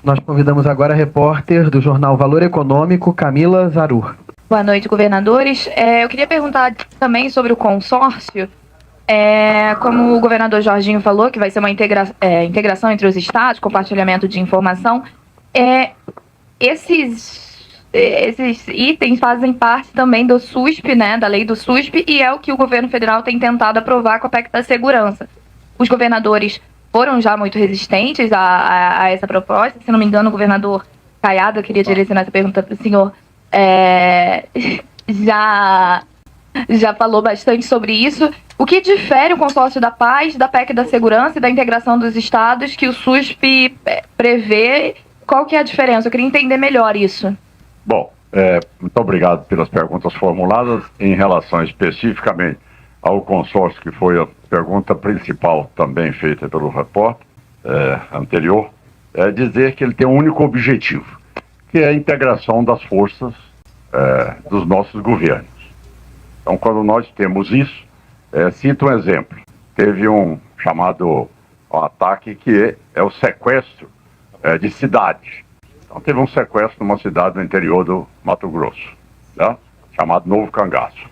Nós convidamos agora a repórter do jornal Valor Econômico, Camila Zarur. Boa noite, governadores. Eu queria perguntar também sobre o consórcio. Como o governador Jorginho falou, que vai ser uma integração entre os estados, compartilhamento de informação. Esses itens fazem parte também do SUSP, né, da lei do SUSP, e é o que o governo federal tem tentado aprovar com a PEC da segurança. Os governadores foram já muito resistentes a essa proposta. Se não me engano, o governador Caiado, eu queria direcionar essa pergunta para o senhor, já falou bastante sobre isso. O que difere o consórcio da paz, da PEC da segurança e da integração dos estados que o SUSP prevê? Qual que é a diferença? Eu queria entender melhor isso. Bom, muito obrigado pelas perguntas formuladas. Em relação especificamente ao consórcio, que foi a pergunta principal também feita pelo repórter anterior, dizer que ele tem um único objetivo, que é a integração das forças dos nossos governos. Então, quando nós temos isso, cito um exemplo. Teve um chamado ataque que é o sequestro de cidades. Então, teve um sequestro numa cidade no interior do Mato Grosso, né, chamado Novo Cangaço.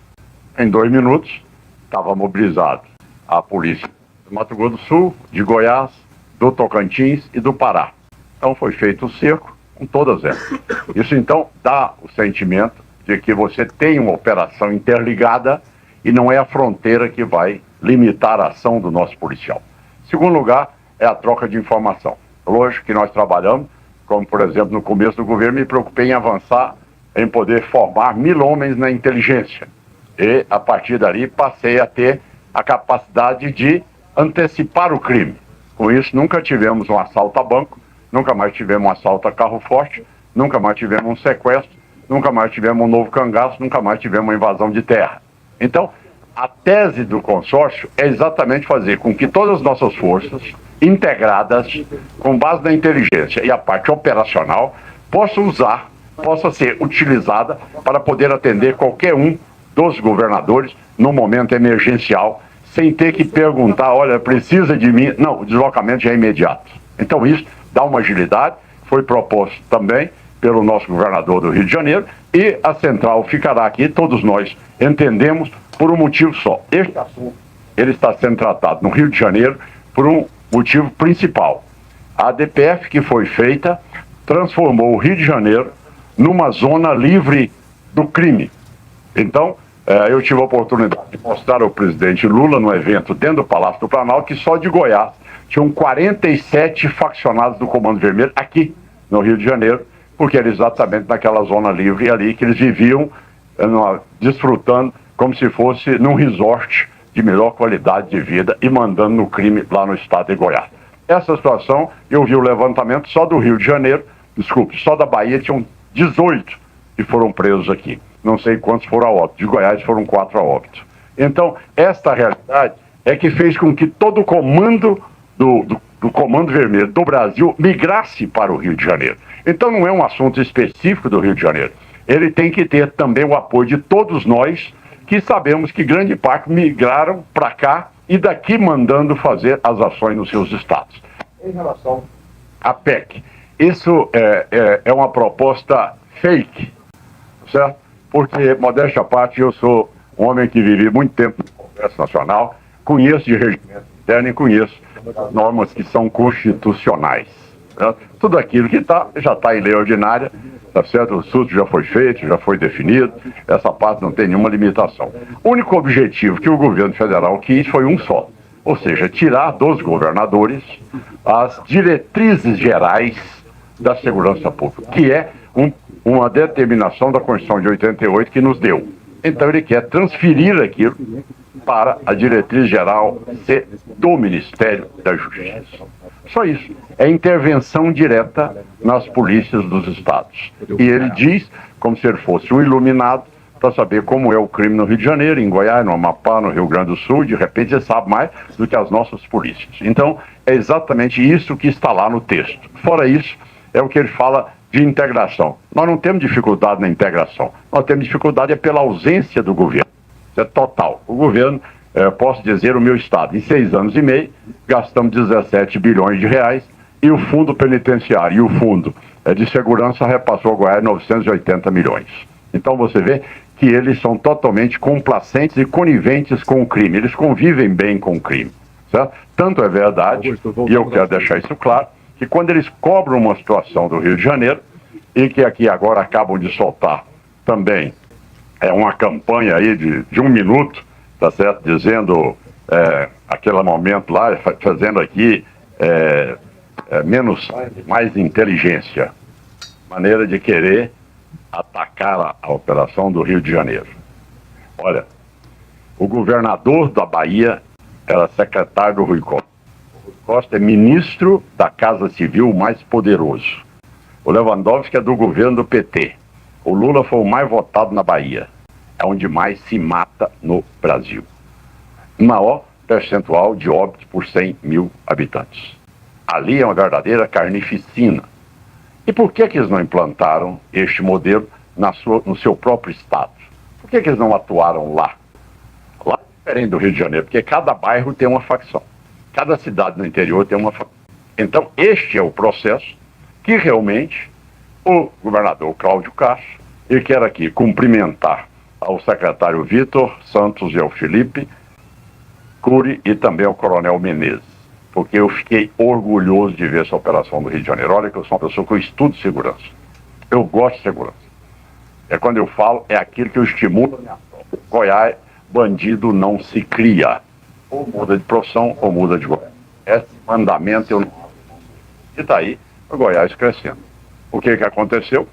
Em 2 minutos, estava mobilizado a polícia do Mato Grosso do Sul, de Goiás, do Tocantins e do Pará. Então, foi feito o cerco com todas elas. Isso, então, dá o sentimento de que você tem uma operação interligada e não é a fronteira que vai limitar a ação do nosso policial. Segundo lugar, é a troca de informação. Lógico que nós trabalhamos, como, por exemplo, no começo do governo, me preocupei em avançar, em poder formar 1000 homens na inteligência. E, a partir dali, passei a ter a capacidade de antecipar o crime. Com isso, nunca tivemos um assalto a banco, nunca mais tivemos um assalto a carro forte, nunca mais tivemos um sequestro, nunca mais tivemos um novo cangaço, nunca mais tivemos uma invasão de terra. Então, a tese do consórcio é exatamente fazer com que todas as nossas forças integradas, com base na inteligência e a parte operacional, possa ser utilizada para poder atender qualquer um dos governadores no momento emergencial, sem ter que perguntar, olha, precisa de mim? Não, o deslocamento já é imediato. Então isso dá uma agilidade, foi proposto também pelo nosso governador do Rio de Janeiro, e a central ficará aqui, todos nós entendemos, por um motivo só. Este assunto, ele está sendo tratado no Rio de Janeiro por um motivo principal. A DPF que foi feita transformou o Rio de Janeiro numa zona livre do crime. Então, eu tive a oportunidade de mostrar ao presidente Lula no evento dentro do Palácio do Planalto que só de Goiás tinham 47 faccionados do Comando Vermelho aqui no Rio de Janeiro, porque era exatamente naquela zona livre ali que eles viviam desfrutando como se fosse num resort de melhor qualidade de vida e mandando no crime lá no estado de Goiás. Essa situação, eu vi o levantamento só do Rio de Janeiro, só da Bahia tinham 18 que foram presos aqui. Não sei quantos foram a óbito. De Goiás foram 4 a óbito. Então, esta realidade é que fez com que todo o comando do Comando Vermelho do Brasil migrasse para o Rio de Janeiro. Então, não é um assunto específico do Rio de Janeiro. Ele tem que ter também o apoio de todos nós, que sabemos que grande parte migraram para cá e daqui mandando fazer as ações nos seus estados. Em relação à PEC, isso é uma proposta fake, certo? Porque, modéstia à parte, eu sou um homem que vivi muito tempo no Congresso Nacional, conheço de regimento interno e conheço as normas que são constitucionais. Certo? Tudo aquilo que já está em lei ordinária, tá certo? O SUS já foi feito, já foi definido, essa parte não tem nenhuma limitação. O único objetivo que o governo federal quis foi um só, ou seja, tirar dos governadores as diretrizes gerais da segurança pública, que é uma determinação da Constituição de 88 que nos deu. Então ele quer transferir aquilo para a diretriz geral do Ministério da Justiça. Só isso. É intervenção direta nas polícias dos estados. E ele diz, como se ele fosse um iluminado, para saber como é o crime no Rio de Janeiro, em Goiás, no Amapá, no Rio Grande do Sul, de repente ele sabe mais do que as nossas polícias. Então, é exatamente isso que está lá no texto. Fora isso, é o que ele fala de integração. Nós não temos dificuldade na integração. Nós temos dificuldade pela ausência do governo. Isso é total. O governo, posso dizer, o meu estado, em 6 anos e meio, gastamos 17 bilhões de reais e o fundo penitenciário e o fundo de segurança repassou a Goiás 980 milhões. Então você vê que eles são totalmente complacentes e coniventes com o crime. Eles convivem bem com o crime. Certo? Tanto é verdade, e eu quero deixar isso claro, que quando eles cobram uma situação do Rio de Janeiro, e que aqui agora acabam de soltar também uma campanha aí de 1 minuto, tá certo? Dizendo aquele momento lá, fazendo aqui mais inteligência, maneira de querer atacar a operação do Rio de Janeiro. Olha, o governador da Bahia era secretário do Rui Costa. O Rui Costa é ministro da Casa Civil mais poderoso. O Lewandowski é do governo do PT. O Lula foi o mais votado na Bahia. É onde mais se mata no Brasil. O maior percentual de óbitos por 100 mil habitantes. Ali é uma verdadeira carnificina. E por que eles não implantaram este modelo no seu próprio estado? Por que eles não atuaram lá? Lá é diferente do Rio de Janeiro, porque cada bairro tem uma facção. Cada cidade no interior tem uma facção. Então, este é o processo que realmente o governador Cláudio Castro, e quero aqui cumprimentar ao secretário Vitor Santos e ao Felipe Cury e também ao coronel Menezes, porque eu fiquei orgulhoso de ver essa operação do Rio de Janeiro. Olha que eu sou uma pessoa que eu estudo segurança. Eu gosto de segurança. Quando eu falo, é aquilo que eu estimulo. Goiás, bandido não se cria. Ou muda de profissão ou muda de governo. Esse mandamento eu não... E está aí o Goiás crescendo. O que aconteceu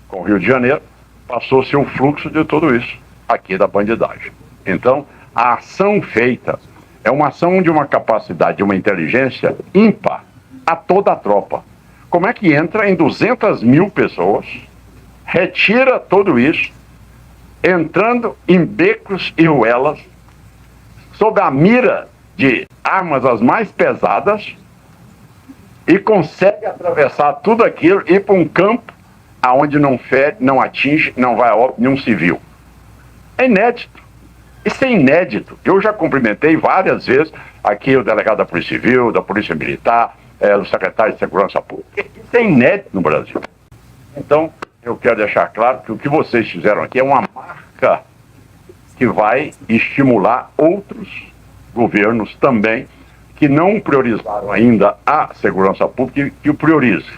com o Rio de Janeiro? Passou-se um fluxo de tudo isso aqui da bandidagem. Então, a ação feita é uma ação de uma capacidade, de uma inteligência ímpar a toda a tropa. Como é que entra em 200 mil pessoas, retira tudo isso, entrando em becos e ruelas, sob a mira de armas as mais pesadas, e consegue atravessar tudo aquilo e ir para um campo aonde não fere, não atinge, não vai a óbito nenhum civil. É inédito. Isso é inédito. Eu já cumprimentei várias vezes aqui o delegado da Polícia Civil, da Polícia Militar, o secretário de Segurança Pública. Isso é inédito no Brasil. Então, eu quero deixar claro que o que vocês fizeram aqui é uma marca que vai estimular outros governos também que não priorizaram ainda a segurança pública que o priorize.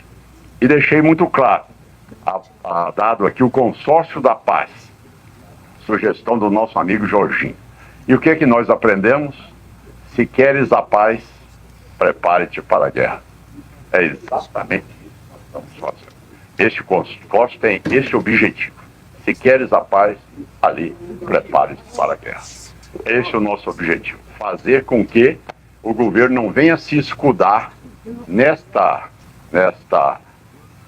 E deixei muito claro, dado aqui o Consórcio da Paz, sugestão do nosso amigo Jorginho. E o que é que nós aprendemos? Se queres a paz, prepare-te para a guerra. É exatamente isso que nós estamos fazendo. Este consórcio tem esse objetivo. Se queres a paz, ali, prepare-te para a guerra. Esse é o nosso objetivo. Fazer com que o governo não venha se escudar nesta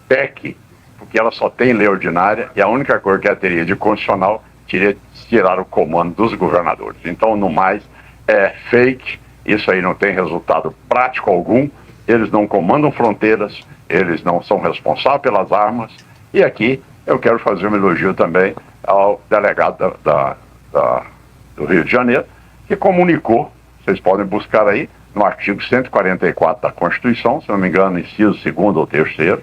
PEC, porque ela só tem lei ordinária e a única coisa que ela teria de constitucional tirar o comando dos governadores. Então, no mais, é fake, isso aí não tem resultado prático algum, eles não comandam fronteiras, eles não são responsáveis pelas armas, e aqui eu quero fazer um elogio também ao delegado do Rio de Janeiro, que comunicou, vocês podem buscar aí, no artigo 144 da Constituição, se não me engano, inciso 2º ou 3º,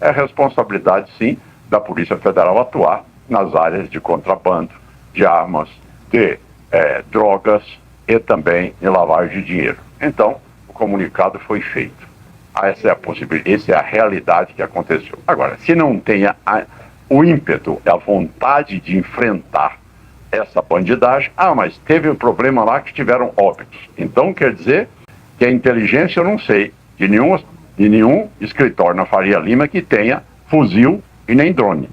é responsabilidade, sim, da Polícia Federal atuar nas áreas de contrabando, de armas, de drogas e também de lavagem de dinheiro. Então, o comunicado foi feito. Essa é a possibilidade, essa é a realidade que aconteceu. Agora, se não tem o ímpeto, a vontade de enfrentar essa bandidagem, mas teve um problema lá que tiveram óbitos. Então, quer dizer que a inteligência, eu não sei, de nenhum escritório na Faria Lima que tenha fuzil e nem drone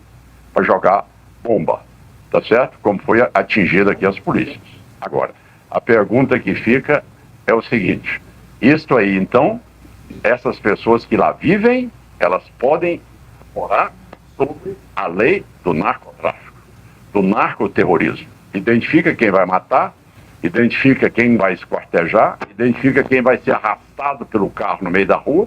para jogar bomba, tá certo? Como foi atingido aqui as polícias. Agora, a pergunta que fica é o seguinte, isto aí, então, essas pessoas que lá vivem, elas podem morar sobre a lei do narcotráfico, do narcoterrorismo. Identifica quem vai matar, identifica quem vai esquartejar, identifica quem vai ser arrastado pelo carro no meio da rua,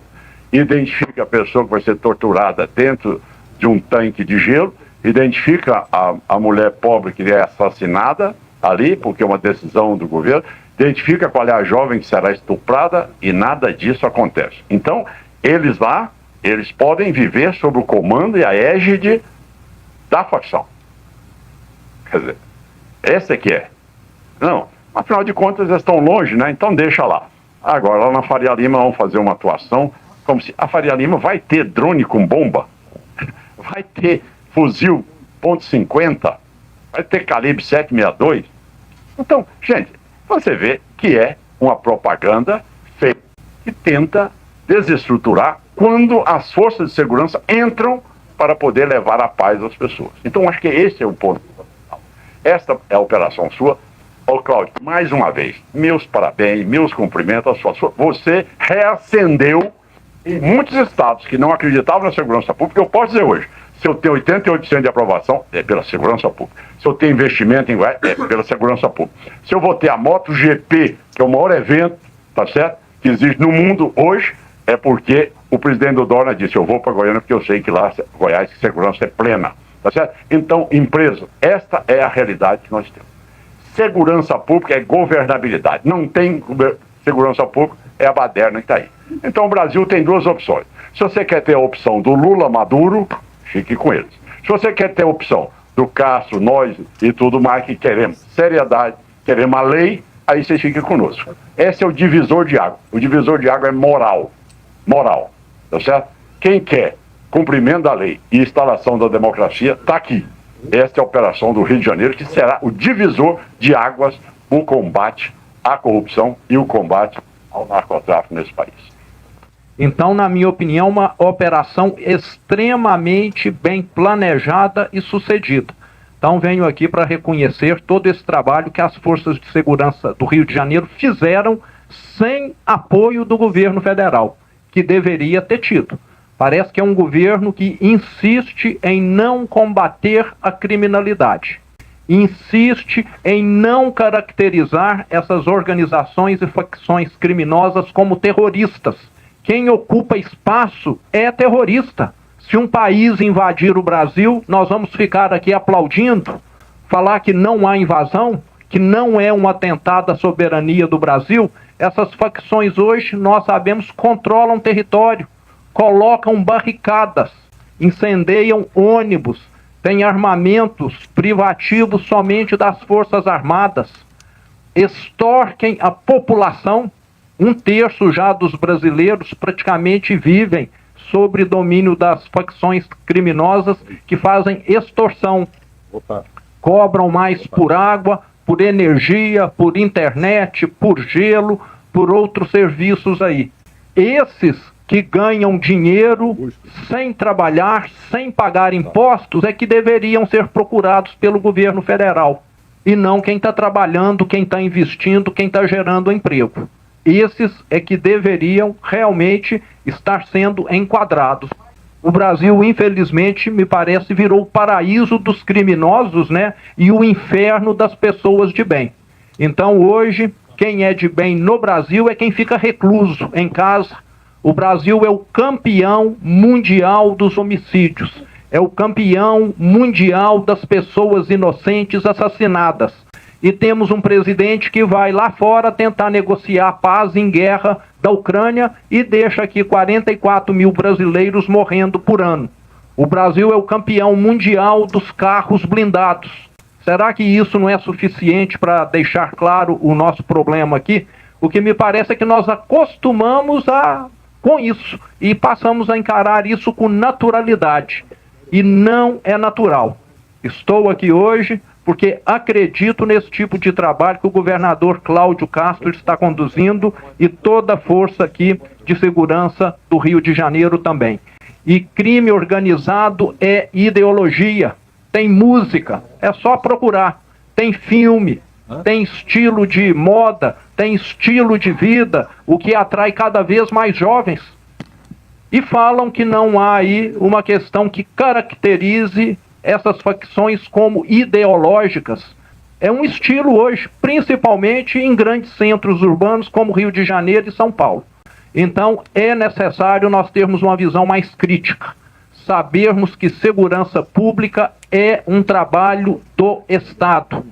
identifica a pessoa que vai ser torturada dentro de um tanque de gelo, identifica a mulher pobre que é assassinada ali, porque é uma decisão do governo, identifica qual é a jovem que será estuprada e nada disso acontece. Então, eles lá, eles podem viver sob o comando e a égide da facção. Quer dizer, essa é que é. Não, afinal de contas eles estão longe, né? Então deixa lá. Agora, lá na Faria Lima, vamos fazer uma atuação como se a Faria Lima vai ter drone com bomba, vai ter fuzil .50, vai ter calibre 762. Então, gente, você vê que é uma propaganda feita que tenta desestruturar quando as forças de segurança entram para poder levar a paz às pessoas. Então, acho que esse é o ponto. Esta é a operação sua. Ô, Cláudio, mais uma vez, meus parabéns, meus cumprimentos. Você reacendeu em muitos estados que não acreditavam na segurança pública. Eu posso dizer hoje, se eu tenho 88% de aprovação, é pela segurança pública. Se eu tenho investimento em Goiás, é pela segurança pública. Se eu vou ter a MotoGP, que é o maior evento, tá certo, que existe no mundo hoje, é porque o presidente do Dorna disse, eu vou para Goiânia porque eu sei que lá, Goiás, segurança é plena, tá certo? Então, empresa, esta é a realidade que nós temos. Segurança pública é governabilidade. Não tem segurança pública, é a baderna que está aí. Então o Brasil tem duas opções. Se você quer ter a opção do Lula Maduro, fique com eles. Se você quer ter a opção do Castro, nós e tudo mais, que queremos seriedade, queremos a lei, aí vocês fiquem conosco. Esse é o divisor de água. O divisor de água é moral. Moral. Tá certo? Quem quer cumprimento da lei e instalação da democracia, está aqui. Esta é a operação do Rio de Janeiro, que será o divisor de águas no combate à corrupção e o combate ao narcotráfico nesse país. Então, na minha opinião, uma operação extremamente bem planejada e sucedida. Então, venho aqui para reconhecer todo esse trabalho que as forças de segurança do Rio de Janeiro fizeram sem apoio do governo federal, que deveria ter tido. Parece que é um governo que insiste em não combater a criminalidade, insiste em não caracterizar essas organizações e facções criminosas como terroristas. Quem ocupa espaço é terrorista. Se um país invadir o Brasil, nós vamos ficar aqui aplaudindo, falar que não há invasão, que não é um atentado à soberania do Brasil. Essas facções hoje, nós sabemos, controlam território, colocam barricadas, incendeiam ônibus, têm armamentos privativos somente das Forças Armadas, extorquem a população. 1/3 já dos brasileiros praticamente vivem sob domínio das facções criminosas que fazem extorsão. Cobram mais por água, por energia, por internet, por gelo, por outros serviços aí. Esses que ganham dinheiro sem trabalhar, sem pagar impostos, é que deveriam ser procurados pelo governo federal. E não quem está trabalhando, quem está investindo, quem está gerando emprego. Esses é que deveriam realmente estar sendo enquadrados. O Brasil, infelizmente, me parece, virou o paraíso dos criminosos, né? E o inferno das pessoas de bem. Então, hoje, quem é de bem no Brasil é quem fica recluso em casa. O Brasil é o campeão mundial dos homicídios. É o campeão mundial das pessoas inocentes assassinadas. E temos um presidente que vai lá fora tentar negociar a paz em guerra da Ucrânia e deixa aqui 44 mil brasileiros morrendo por ano. O Brasil é o campeão mundial dos carros blindados. Será que isso não é suficiente para deixar claro o nosso problema aqui? O que me parece é que nós acostumamos com isso e passamos a encarar isso com naturalidade. E não é natural. Estou aqui hoje porque acredito nesse tipo de trabalho que o governador Cláudio Castro está conduzindo e toda a força aqui de segurança do Rio de Janeiro também. E crime organizado é ideologia, tem música, é só procurar, tem filme, tem estilo de moda, tem estilo de vida, o que atrai cada vez mais jovens. E falam que não há aí uma questão que caracterize essas facções como ideológicas. É um estilo hoje, principalmente em grandes centros urbanos como Rio de Janeiro e São Paulo. Então é necessário nós termos uma visão mais crítica, sabermos que segurança pública é um trabalho do Estado.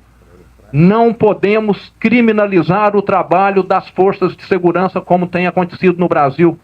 Não podemos criminalizar o trabalho das forças de segurança como tem acontecido no Brasil.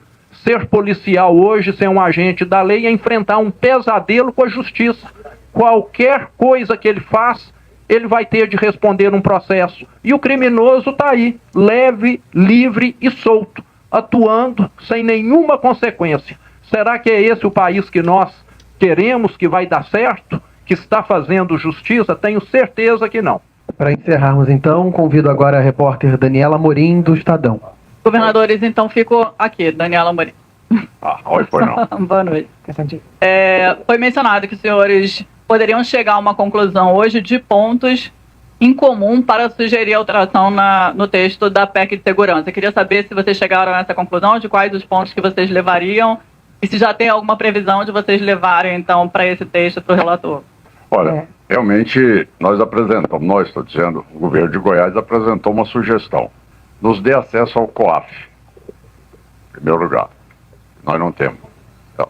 ser policial hoje, ser um agente da lei, é enfrentar um pesadelo com a justiça. Qualquer coisa que ele faz, ele vai ter de responder um processo. E o criminoso está aí, leve, livre e solto, atuando sem nenhuma consequência. Será que é esse o país que nós queremos, que vai dar certo, que está fazendo justiça? Tenho certeza que não. Para encerrarmos, então, convido agora a repórter Daniela Morim, do Estadão. Governadores, então fico aqui, Daniela Morim. Oi, foi não. Boa noite. Foi mencionado que os senhores poderiam chegar a uma conclusão hoje de pontos em comum para sugerir alteração no texto da PEC de segurança. Eu queria saber se vocês chegaram a essa conclusão, de quais os pontos que vocês levariam e se já tem alguma previsão de vocês levarem, então, para esse texto para o relator. Olha, realmente nós estou dizendo, o governo de Goiás apresentou uma sugestão. Nos dê acesso ao COAF, em primeiro lugar. Nós não temos. Então,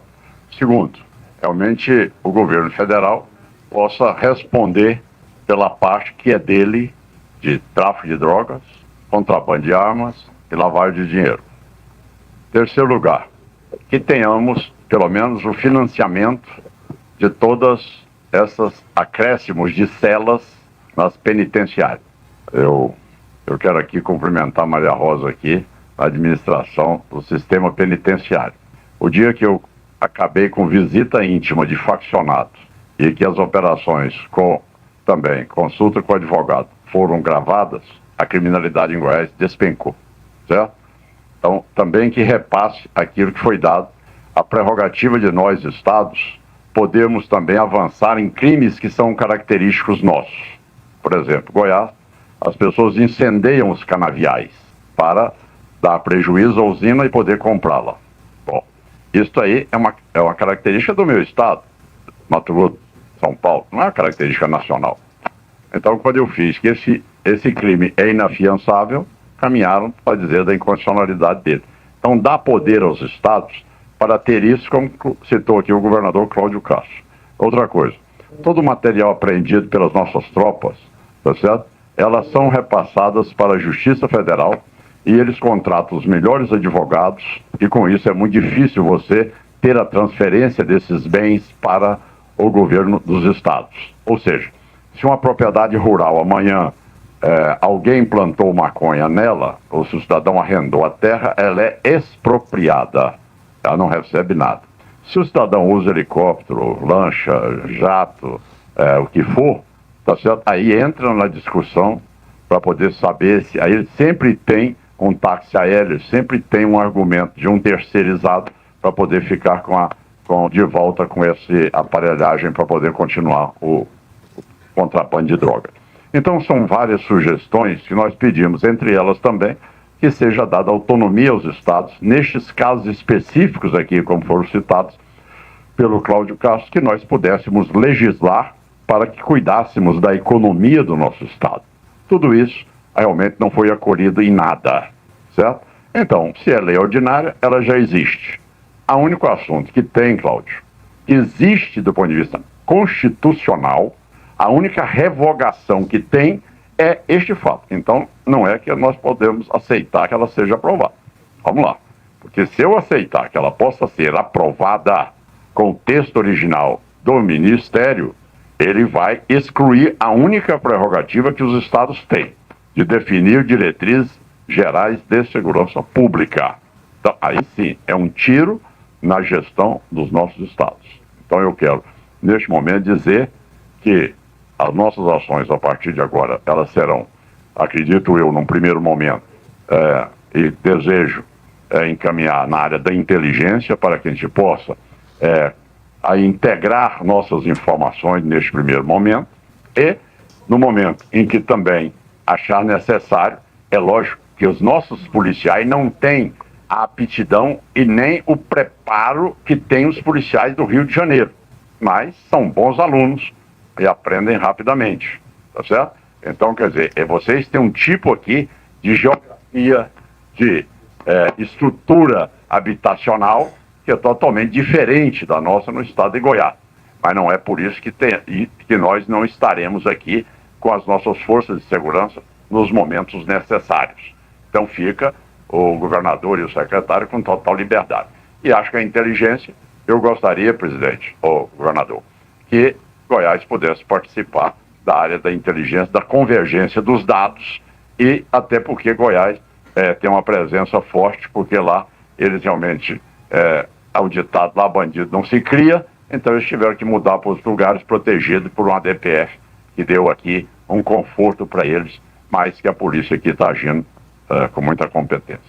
segundo, realmente o governo federal possa responder pela parte que é dele de tráfico de drogas, contrabando de armas e lavagem de dinheiro. Terceiro lugar, que tenhamos pelo menos o financiamento de todas essas acréscimos de celas nas penitenciárias. Eu quero aqui cumprimentar a Maria Rosa aqui, a administração do sistema penitenciário. O dia que eu acabei com visita íntima de faccionados e que as operações também consulta com o advogado foram gravadas, a criminalidade em Goiás despencou, certo? Então, também que repasse aquilo que foi dado, a prerrogativa de nós, estados, podemos também avançar em crimes que são característicos nossos. Por exemplo, Goiás, as pessoas incendeiam os canaviais para dar prejuízo à usina e poder comprá-la. Bom, isso aí é uma característica do meu estado, Mato Grosso, São Paulo, não é uma característica nacional. Então, quando eu fiz que esse crime é inafiançável, caminharam para dizer da inconstitucionalidade dele. Então, dá poder aos estados para ter isso, como citou aqui o governador Cláudio Castro. Outra coisa, todo o material apreendido pelas nossas tropas, tá certo? Elas são repassadas para a Justiça Federal e eles contratam os melhores advogados e com isso é muito difícil você ter a transferência desses bens para o governo dos estados. Ou seja, se uma propriedade rural amanhã alguém plantou maconha nela, ou se o cidadão arrendou a terra, ela é expropriada, ela não recebe nada. Se o cidadão usa helicóptero, lancha, jato, o que for, tá certo? Aí entra na discussão para poder saber se aí sempre tem um táxi aéreo, sempre tem um argumento de um terceirizado para poder ficar de volta com essa aparelhagem para poder continuar o contrabando de droga. Então são várias sugestões que nós pedimos, entre elas também que seja dada autonomia aos estados, nestes casos específicos aqui, como foram citados pelo Cláudio Castro, que nós pudéssemos legislar para que cuidássemos da economia do nosso estado. Tudo isso realmente não foi acolhido em nada, certo? Então, se é lei ordinária, ela já existe. O único assunto que tem, Cláudio, que existe do ponto de vista constitucional, a única revogação que tem é este fato. Então, não é que nós podemos aceitar que ela seja aprovada. Vamos lá. Porque se eu aceitar que ela possa ser aprovada com o texto original do Ministério, ele vai excluir a única prerrogativa que os estados têm, de definir diretrizes gerais de segurança pública. Então, aí sim, é um tiro na gestão dos nossos estados. Então, eu quero, neste momento, dizer que as nossas ações, a partir de agora, elas serão, acredito eu, num primeiro momento, e desejo encaminhar na área da inteligência para que a gente possa a integrar nossas informações neste primeiro momento e, no momento em que também achar necessário, é lógico que os nossos policiais não têm a aptidão e nem o preparo que têm os policiais do Rio de Janeiro, mas são bons alunos e aprendem rapidamente, tá certo? Então, quer dizer, vocês têm um tipo aqui de geografia, de estrutura habitacional que é totalmente diferente da nossa no estado de Goiás. Mas não é por isso que nós não estaremos aqui com as nossas forças de segurança nos momentos necessários. Então fica o governador e o secretário com total liberdade. E acho que a inteligência, eu gostaria, presidente, ou governador, que Goiás pudesse participar da área da inteligência, da convergência dos dados, e até porque Goiás tem uma presença forte, porque lá eles realmente, ao ditado lá, bandido não se cria, então eles tiveram que mudar para os lugares protegidos por uma DPF, que deu aqui um conforto para eles, mas que a polícia aqui está agindo com muita competência.